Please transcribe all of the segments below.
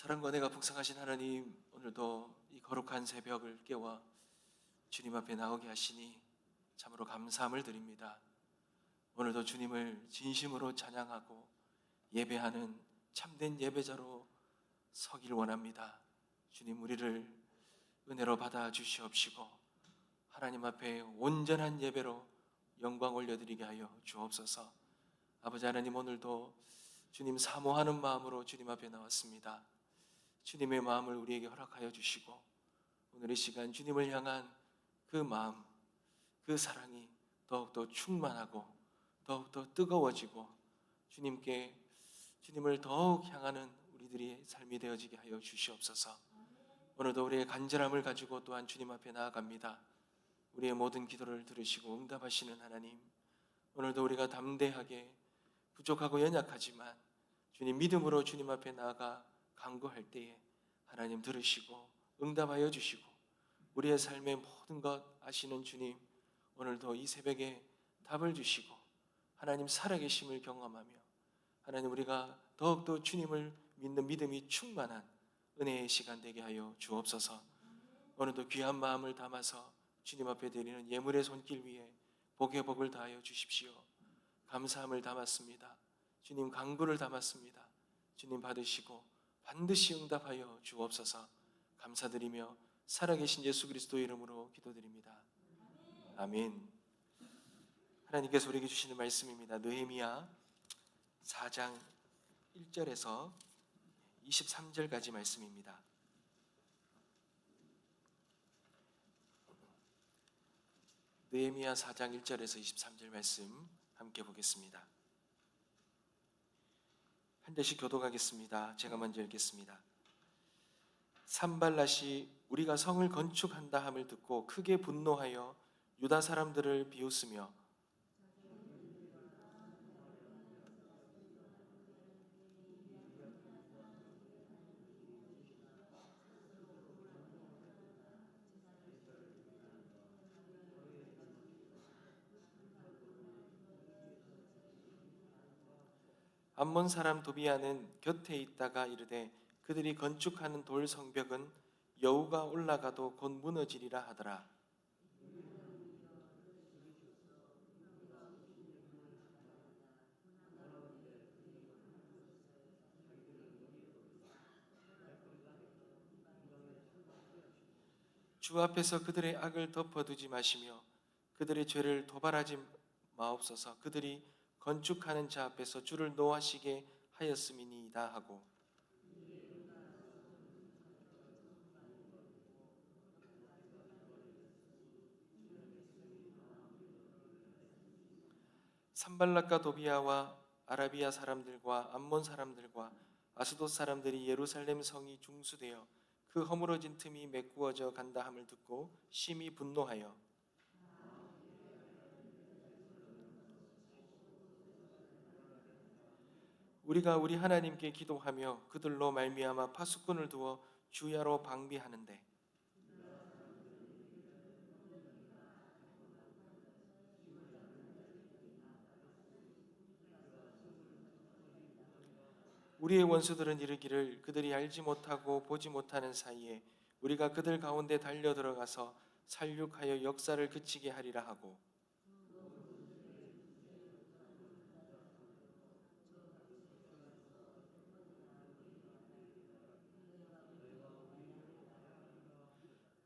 사랑과 은혜가 풍성하신 하나님, 오늘도 이 거룩한 새벽을 깨워 주님 앞에 나오게 하시니 참으로 감사함을 드립니다. 오늘도 주님을 진심으로 찬양하고 예배하는 참된 예배자로 서길 원합니다. 주님, 우리를 은혜로 받아 주시옵시고 하나님 앞에 온전한 예배로 영광 올려드리게 하여 주옵소서. 아버지 하나님, 오늘도 주님 사모하는 마음으로 주님 앞에 나왔습니다. 주님의 마음을 우리에게 허락하여 주시고 오늘 이 시간 주님을 향한 그 마음, 그 사랑이 더욱더 충만하고 더욱더 뜨거워지고 주님을 더욱 향하는 우리들의 삶이 되어지게 하여 주시옵소서. 오늘도 우리의 간절함을 가지고 또한 주님 앞에 나아갑니다. 우리의 모든 기도를 들으시고 응답하시는 하나님, 오늘도 우리가 담대하게 부족하고 연약하지만 주님 믿음으로 주님 앞에 나아가 간구할 때에 하나님 들으시고 응답하여 주시고 우리의 삶의 모든 것 아시는 주님, 오늘도 이 새벽에 답을 주시고 하나님 살아계심을 경험하며 하나님 우리가 더욱더 주님을 믿는 믿음이 충만한 은혜의 시간 되게 하여 주옵소서. 오늘도 귀한 마음을 담아서 주님 앞에 드리는 예물의 손길 위에 복의 복을 다하여 주십시오. 감사함을 담았습니다. 주님 간구를 담았습니다. 주님 받으시고 반드시 응답하여 주옵소서. 감사드리며 살아계신 예수 그리스도의 이름으로 기도드립니다. 아멘. 하나님께서 우리에게 주시는 말씀입니다. 느헤미야 4장 1절에서 23절까지 말씀입니다. 느헤미야 4장 1절에서 23절 말씀 함께 보겠습니다. 한 절씩 교독하겠습니다. 제가 먼저 읽겠습니다. 산발랏이 우리가 성을 건축한다 함을 듣고 크게 분노하여 유다 사람들을 비웃으며 암몬 사람 도비야는 곁에 있다가 이르되 그들이 건축하는 돌 성벽은 여우가 올라가도 곧 무너지리라 하더라. 주 앞에서 그들의 악을 덮어두지 마시며 그들의 죄를 도발하지 마옵소서. 그들이 건축하는 자 앞에서 주를 노하시게 하였음이니이다 하고 산발락과 도비야와 아라비아 사람들과 암몬 사람들과 아스돗 사람들이 예루살렘 성이 중수되어 그 허물어진 틈이 메꾸어져 간다 함을 듣고 심히 분노하여 우리가 우리 하나님께 기도하며 그들로 말미암아 파수꾼을 두어 주야로 방비하는데 우리의 원수들은 이르기를 그들이 알지 못하고 보지 못하는 사이에 우리가 그들 가운데 달려 들어가서 살육하여 역사를 그치게 하리라 하고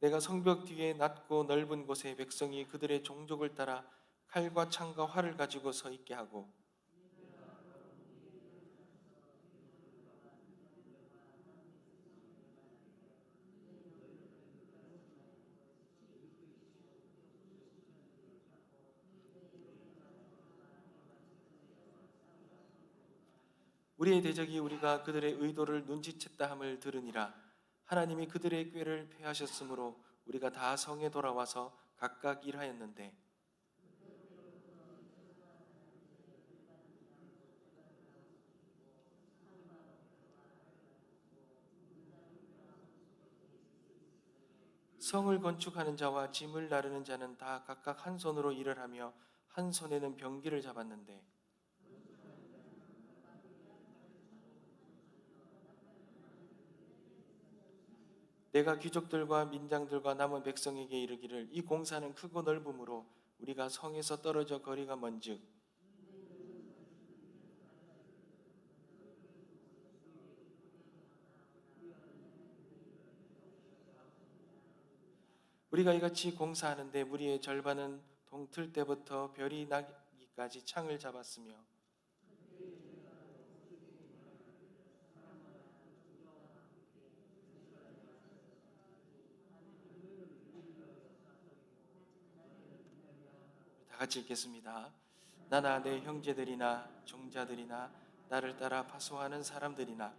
내가 성벽 뒤에 낮고 넓은 곳에 백성이 그들의 종족을 따라 칼과 창과 활을 가지고 서 있게 하고 우리의 대적이 우리가 그들의 의도를 눈치챘다 함을 들으니라. 하나님이 그들의 꾀를 패하셨으므로 우리가 다 성에 돌아와서 각각 일하였는데 성을 건축하는 자와 짐을 나르는 자는 다 각각 한 손으로 일을 하며 한 손에는 병기를 잡았는데 내가 귀족들과 민장들과 남은 백성에게 이르기를 이 공사는 크고 넓음으로 우리가 성에서 떨어져 거리가 먼즉 우리가 이같이 공사하는데 무리의 절반은 동틀 때부터 별이 나기까지 창을 잡았으며 다 같이 읽겠습니다. 나나 내 형제들이나 종자들이나 나를 따라 파수하는 사람들이나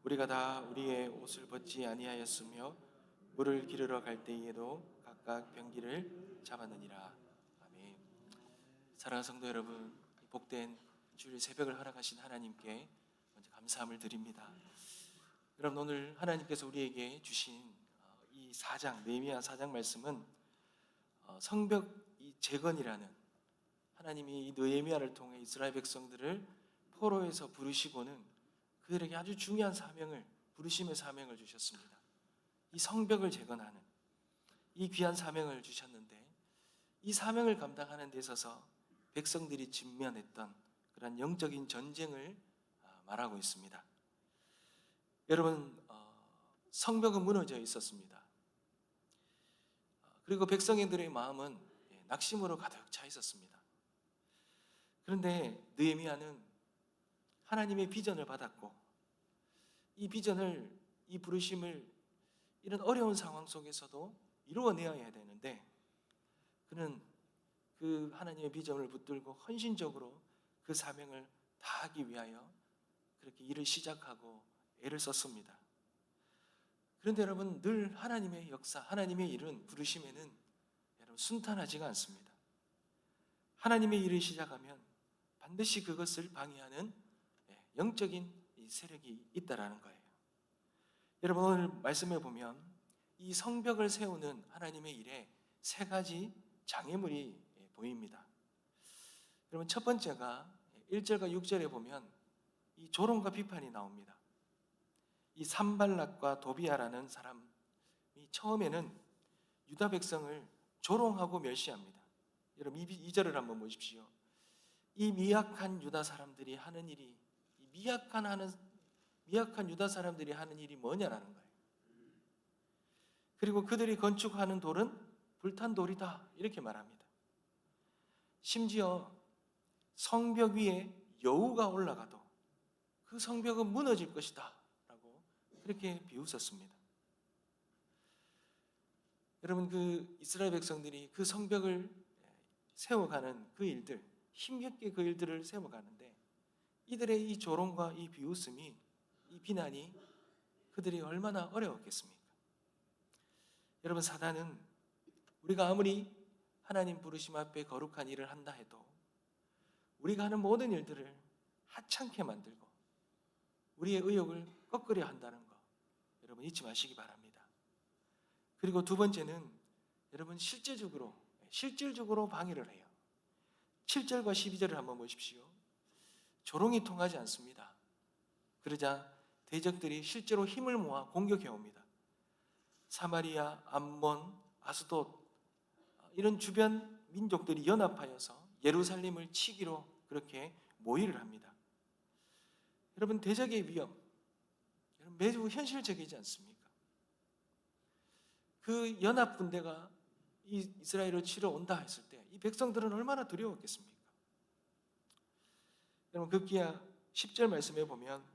우리가 다 우리의 옷을 벗지 아니하였으며 물을 기르러 갈 때에도 각각 병기를 잡았느니라. 아멘. 사랑하는 성도 여러분, 복된 주일 새벽을 허락하신 하나님께 먼저 감사함을 드립니다. 여러분, 오늘 하나님께서 우리에게 주신 이 4장, 느헤미야 4장 말씀은 성벽 이 재건이라는, 하나님이 이 느헤미야를 통해 이스라엘 백성들을 포로에서 부르시고는 그들에게 아주 중요한 사명을, 부르심의 사명을 주셨습니다. 이 성벽을 재건하는 이 귀한 사명을 주셨는데, 이 사명을 감당하는 데 있어서 백성들이 직면했던 그런 영적인 전쟁을 말하고 있습니다. 여러분, 성벽은 무너져 있었습니다. 그리고 백성들의 마음은 낙심으로 가득 차 있었습니다. 그런데 느헤미야는 하나님의 비전을 받았고, 이 비전을, 이 부르심을 이런 어려운 상황 속에서도 이루어내야 되는데, 그는 그 하나님의 비전을 붙들고 헌신적으로 그 사명을 다하기 위하여 그렇게 일을 시작하고 애를 썼습니다. 그런데 여러분, 늘 하나님의 역사, 하나님의 일은, 부르심에는 여러분 순탄하지가 않습니다. 하나님의 일을 시작하면 반드시 그것을 방해하는 영적인 세력이 있다라는 거예요. 여러분, 오늘 말씀에 보면 이 성벽을 세우는 하나님의 일에 세 가지 장애물이 보입니다. 여러분, 첫 번째가 1절과 6절에 보면 이 조롱과 비판이 나옵니다. 이 산발락과 도비아라는 사람이 처음에는 유다 백성을 조롱하고 멸시합니다. 여러분, 2절을 한번 보십시오. 이 미약한 유다 사람들이 하는 일이, 미약한 유다 사람들이 하는 일이 뭐냐라는 거예요. 그리고 그들이 건축하는 돌은 불탄 돌이다, 이렇게 말합니다. 심지어 성벽 위에 여우가 올라가도 그 성벽은 무너질 것이다 라고 그렇게 비웃었습니다. 여러분, 그 이스라엘 백성들이 그 성벽을 세워가는 그 일들, 힘겹게 그 일들을 세워가는데, 이들의 이 조롱과 이 비웃음이, 이 비난이 그들이 얼마나 어려웠겠습니까? 여러분, 사단은 우리가 아무리 하나님 부르심 앞에 거룩한 일을 한다 해도 우리가 하는 모든 일들을 하찮게 만들고 우리의 의욕을 꺾으려 한다는 거, 여러분 잊지 마시기 바랍니다. 그리고 두 번째는 여러분, 실질적으로 방해를 해요. 7절과 12절을 한번 보십시오. 조롱이 통하지 않습니다. 그러자 대적들이 실제로 힘을 모아 공격해 옵니다. 사마리아, 암몬, 아스돗, 이런 주변 민족들이 연합하여서 예루살렘을 치기로 그렇게 모의를 합니다. 여러분, 대적의 위험, 매우 현실적이지 않습니까? 그 연합 군대가 이스라엘을 치러 온다 했을 때 이 백성들은 얼마나 두려웠겠습니까? 여러분, 급기야 10절 말씀에 보면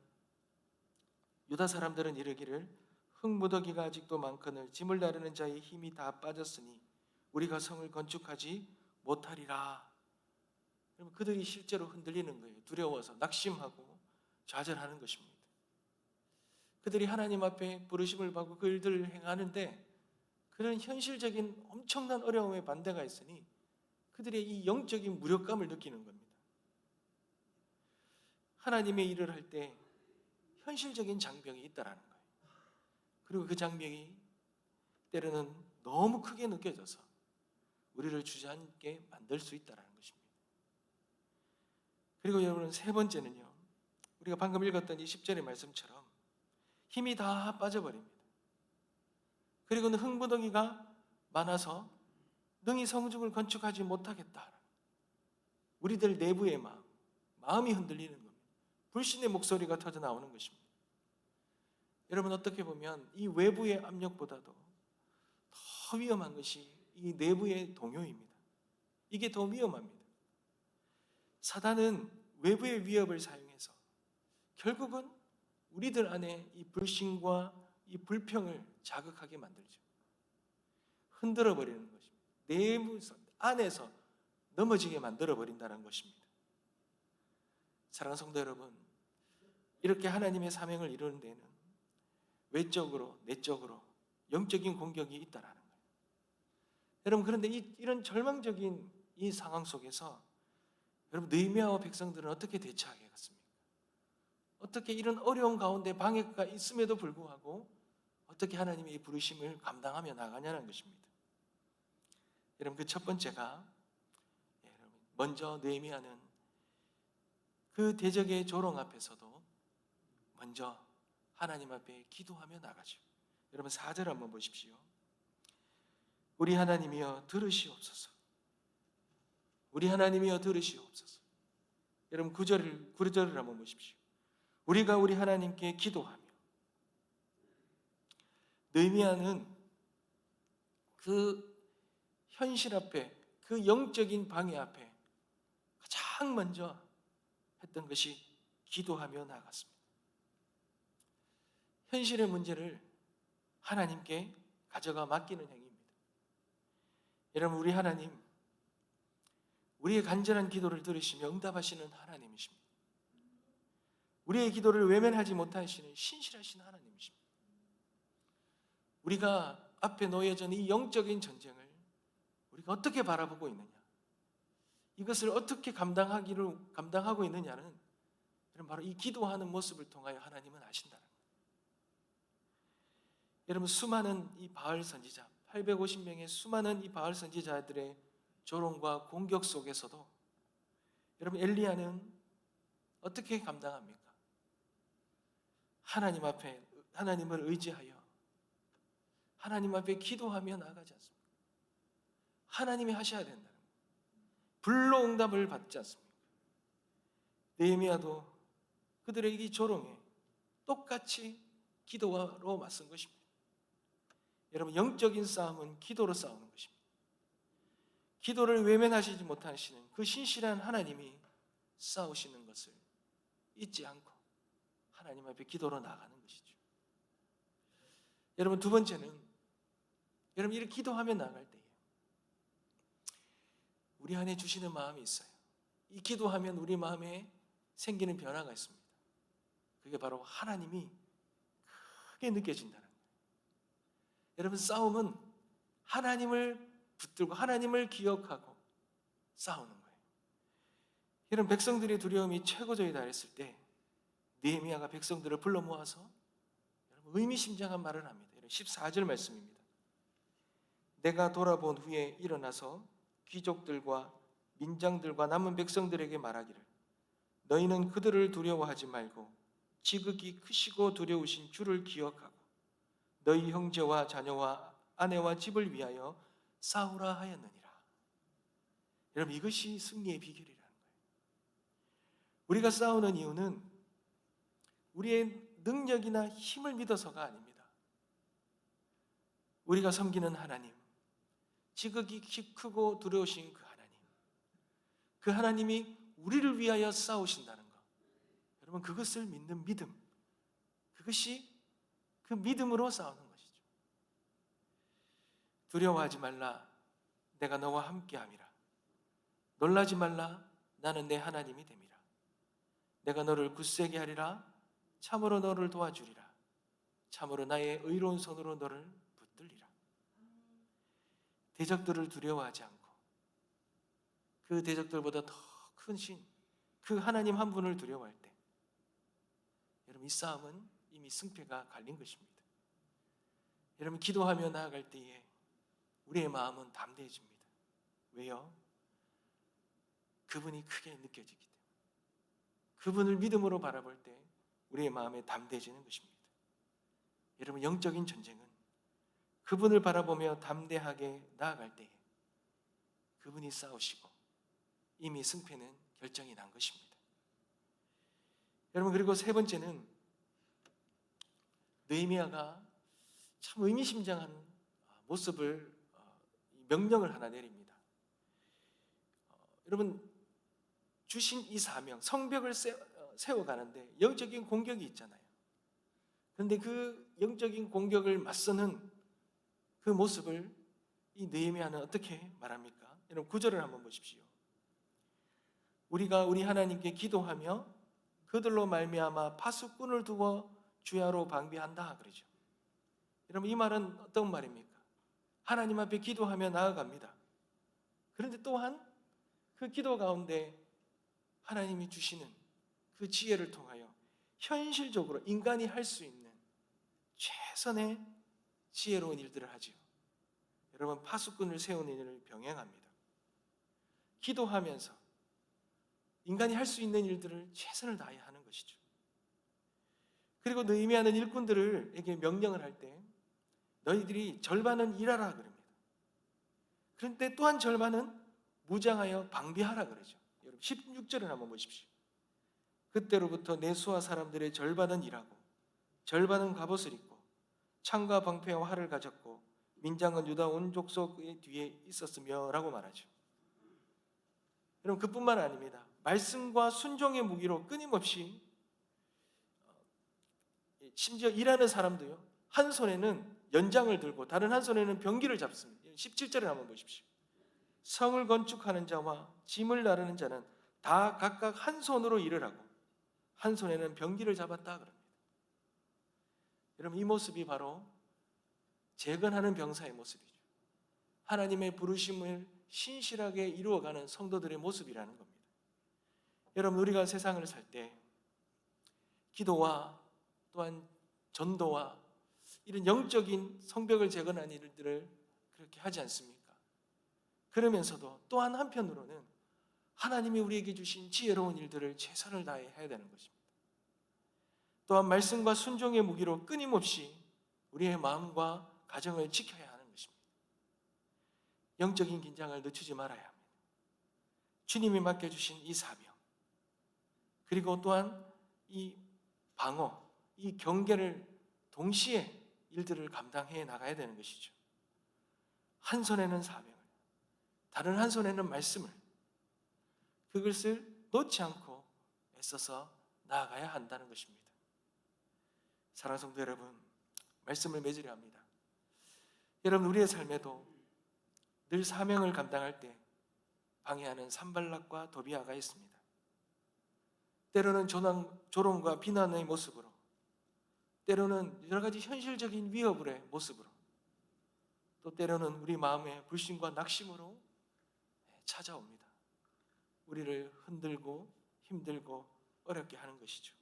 유다 사람들은 이르기를 흙무더기가 아직도 많거늘 짐을 나르는 자의 힘이 다 빠졌으니 우리가 성을 건축하지 못하리라. 여러분, 그들이 실제로 흔들리는 거예요. 두려워서 낙심하고 좌절하는 것입니다. 그들이 하나님 앞에 부르심을 받고 그 일들을 행하는데 그런 현실적인 엄청난 어려움에 반대가 있으니 그들의 이 영적인 무력감을 느끼는 겁니다. 하나님의 일을 할 때 현실적인 장벽이 있다라는 거예요. 그리고 그 장벽이 때로는 너무 크게 느껴져서 우리를 주저앉게 만들 수 있다라는 것입니다. 그리고 여러분, 세 번째는요, 우리가 방금 읽었던 이 10절의 말씀처럼 힘이 다 빠져버립니다. 그리고는 흥부덩이가 많아서 능히 성중을 건축하지 못하겠다. 우리들 내부의 마음이 흔들리는 겁니다. 불신의 목소리가 터져 나오는 것입니다. 여러분, 어떻게 보면 이 외부의 압력보다도 더 위험한 것이 이 내부의 동요입니다. 이게 더 위험합니다. 사단은 외부의 위협을 사용해서 결국은 우리들 안에 이 불신과 이 불평을 자극하게 만들죠. 흔들어 버리는 것입니다. 내부 안에서 넘어지게 만들어 버린다는 것입니다. 사랑하는 성도 여러분, 이렇게 하나님의 사명을 이루는 데는 외적으로, 내적으로 영적인 공격이 있다라는 거예요. 여러분, 그런데 이런 절망적인 이 상황 속에서 여러분, 느헤미야와 백성들은 어떻게 대처하겠습니까? 어떻게 이런 어려운 가운데 방해가 있음에도 불구하고 어떻게 하나님의 이 부르심을 감당하며 나가냐는 것입니다. 여러분, 그 첫 번째가, 먼저 느헤미야는 그 대적의 조롱 앞에서도 먼저 하나님 앞에 기도하며 나가죠. 여러분, 4절 한번 보십시오. 우리 하나님이여 들으시옵소서. 우리 하나님이여 들으시옵소서. 여러분, 9절을 한번 보십시오. 우리가 우리 하나님께 기도하며. 느헤미야는 그 현실 앞에, 그 영적인 방해 앞에 가장 먼저 했던 것이 기도하며 나갔습니다. 현실의 문제를 하나님께 가져가 맡기는 행위입니다. 여러분, 우리 하나님, 우리의 간절한 기도를 들으시며 응답하시는 하나님이십니다. 우리의 기도를 외면하지 못하시는 신실하신 하나님이십니다. 우리가 앞에 놓여진 이 영적인 전쟁을 우리가 어떻게 바라보고 있느냐, 이것을 어떻게 감당하고 있느냐는 바로 이 기도하는 모습을 통하여 하나님은 아신다는 거예요. 여러분, 수많은 이 바알 선지자, 850명의 수많은 이 바알 선지자들의 조롱과 공격 속에서도 여러분, 엘리야는 어떻게 감당합니까? 하나님 앞에, 하나님을 의지하여 하나님 앞에 기도하며 나가지 않습니까? 하나님이 하셔야 된다는 거예요. 불로 응답을 받지 않습니까? 느헤미야도 그들의 이 조롱에 똑같이 기도로 맞선 것입니다. 여러분, 영적인 싸움은 기도로 싸우는 것입니다. 기도를 외면하시지 못하시는 그 신실한 하나님이 싸우시는 것을 잊지 않고 하나님 앞에 기도로 나가는 것이죠. 여러분, 두 번째는, 여러분, 이렇게 기도하며 나갈 때에 우리 안에 주시는 마음이 있어요. 이 기도하면 우리 마음에 생기는 변화가 있습니다. 그게 바로 하나님이 크게 느껴진다는 거예요. 여러분, 싸움은 하나님을 붙들고 하나님을 기억하고 싸우는 거예요. 여러분, 백성들의 두려움이 최고조에 달했을 때 느헤미야가 백성들을 불러 모아서 의미심장한 말을 합니다. 14절 말씀입니다. 내가 돌아본 후에 일어나서 귀족들과 민장들과 남은 백성들에게 말하기를, 너희는 그들을 두려워하지 말고 지극히 크시고 두려우신 주를 기억하고 너희 형제와 자녀와 아내와 집을 위하여 싸우라 하였느니라. 여러분, 이것이 승리의 비결이라는 거예요. 우리가 싸우는 이유는 우리의 능력이나 힘을 믿어서가 아닙니다. 우리가 섬기는 하나님, 지극히 키 크고 두려우신 그 하나님이 우리를 위하여 싸우신다는 것, 여러분, 그것을 믿는 믿음, 그것이 그 믿음으로 싸우는 것이죠. 두려워하지 말라, 내가 너와 함께함이라. 놀라지 말라, 나는 내 하나님이 됨이라. 내가 너를 굳세게 하리라. 참으로 너를 도와주리라. 참으로 나의 의로운 손으로 너를 붙들리라. 대적들을 두려워하지 않고 그 대적들보다 더 큰 신, 그 하나님 한 분을 두려워할 때, 여러분, 이 싸움은 이미 승패가 갈린 것입니다. 여러분, 기도하며 나아갈 때에 우리의 마음은 담대해집니다. 왜요? 그분이 크게 느껴지기 때문에. 그분을 믿음으로 바라볼 때 우리의 마음에 담대해지는 것입니다. 여러분, 영적인 전쟁은 그분을 바라보며 담대하게 나아갈 때에 그분이 싸우시고 이미 승패는 결정이 난 것입니다. 여러분, 그리고 세 번째는 느헤미야가 참 의미심장한 모습을 명령을 하나 내립니다. 여러분, 주신 이 사명, 성벽을 세워가는데 영적인 공격이 있잖아요. 그런데 그 영적인 공격을 맞서는 그 모습을 이 느헤미야는 어떻게 말합니까? 여러분, 9절을 한번 보십시오. 우리가 우리 하나님께 기도하며 그들로 말미암아 파수꾼을 두어 주야로 방비한다 그러죠. 여러분, 이 말은 어떤 말입니까? 하나님 앞에 기도하며 나아갑니다. 그런데 또한 그 기도 가운데 하나님이 주시는 그 지혜를 통하여 현실적으로 인간이 할 수 있는 최선의 지혜로운 일들을 하죠. 여러분, 파수꾼을 세우는 일을 병행합니다. 기도하면서 인간이 할 수 있는 일들을 최선을 다해 하는 것이죠. 그리고 느헤미야는 일꾼들에게 명령을 할 때 너희들이 절반은 일하라 그럽니다. 그런데 또한 절반은 무장하여 방비하라 그러죠. 여러분, 16절을 한번 보십시오. 그때로부터 내수하 사람들의 절반은 일하고 절반은 갑옷을 입고 창과 방패와 활을 가졌고 민장은 유다 온 족속의 뒤에 있었으며 라고 말하죠. 여러분, 그뿐만 아닙니다. 말씀과 순종의 무기로 끊임없이, 심지어 일하는 사람도요, 한 손에는 연장을 들고 다른 한 손에는 병기를 잡습니다. 17절을 한번 보십시오. 성을 건축하는 자와 짐을 나르는 자는 다 각각 한 손으로 일을 하고 한 손에는 병기를 잡았다 그럽니다. 여러분, 이 모습이 바로 재건하는 병사의 모습이죠. 하나님의 부르심을 신실하게 이루어가는 성도들의 모습이라는 겁니다. 여러분, 우리가 세상을 살 때 기도와 또한 전도와 이런 영적인 성벽을 재건하는 일들을 그렇게 하지 않습니까? 그러면서도 또한 한편으로는 하나님이 우리에게 주신 지혜로운 일들을 최선을 다해 해야 되는 것입니다. 또한 말씀과 순종의 무기로 끊임없이 우리의 마음과 가정을 지켜야 하는 것입니다. 영적인 긴장을 늦추지 말아야 합니다. 주님이 맡겨주신 이 사명, 그리고 또한 이 방어, 이 경계를 동시에 일들을 감당해 나가야 되는 것이죠. 한 손에는 사명을, 다른 한 손에는 말씀을, 그것을 놓지 않고 애써서 나아가야 한다는 것입니다. 사랑하는 성도 여러분, 말씀을 맺으려 합니다. 여러분, 우리의 삶에도 늘 사명을 감당할 때 방해하는 산발락과 도비아가 있습니다. 때로는 조롱과 비난의 모습으로, 때로는 여러 가지 현실적인 위협의 모습으로, 또 때로는 우리 마음의 불신과 낙심으로 찾아옵니다. 우리를 흔들고 힘들고 어렵게 하는 것이죠.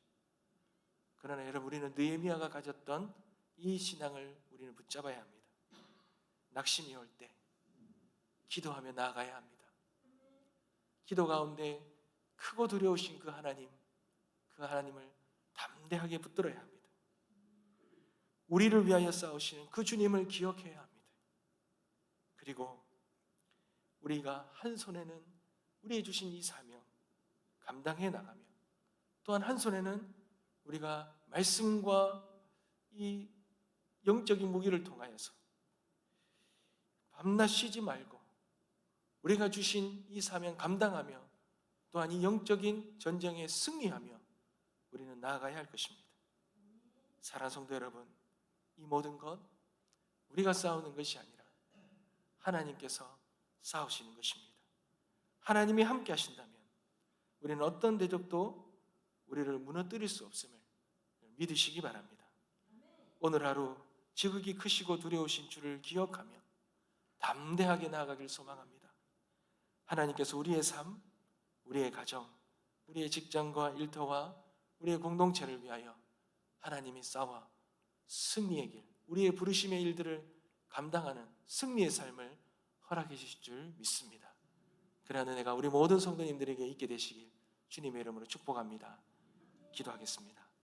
그러나 여러분, 우리는 느헤미야가 가졌던 이 신앙을 우리는 붙잡아야 합니다. 낙심이 올 때 기도하며 나아가야 합니다. 기도 가운데 크고 두려우신 그 하나님을 담대하게 붙들어야 합니다. 우리를 위하여 싸우시는 그 주님을 기억해야 합니다. 그리고 우리가 한 손에는 우리의 주신 이 사명 감당해 나가며, 또한 한 손에는 우리가 말씀과 이 영적인 무기를 통하여서 밤낮 쉬지 말고 우리가 주신 이 사명 감당하며, 또한 이 영적인 전쟁에 승리하며 우리는 나아가야 할 것입니다. 사랑하는 성도 여러분, 이 모든 것 우리가 싸우는 것이 아니라 하나님께서 싸우시는 것입니다. 하나님이 함께 하신다면 우리는 어떤 대적도 우리를 무너뜨릴 수 없음을 믿으시기 바랍니다. 오늘 하루 지극히 크시고 두려우신 주를 기억하며 담대하게 나아가길 소망합니다. 하나님께서 우리의 삶, 우리의 가정, 우리의 직장과 일터와 우리의 공동체를 위하여 하나님이 싸워 승리의 길, 우리의 부르심의 일들을 감당하는 승리의 삶을 허락해 주실 줄 믿습니다. 그러한 은혜가 우리 모든 성도님들에게 있게 되시길 주님의 이름으로 축복합니다. 기도하겠습니다.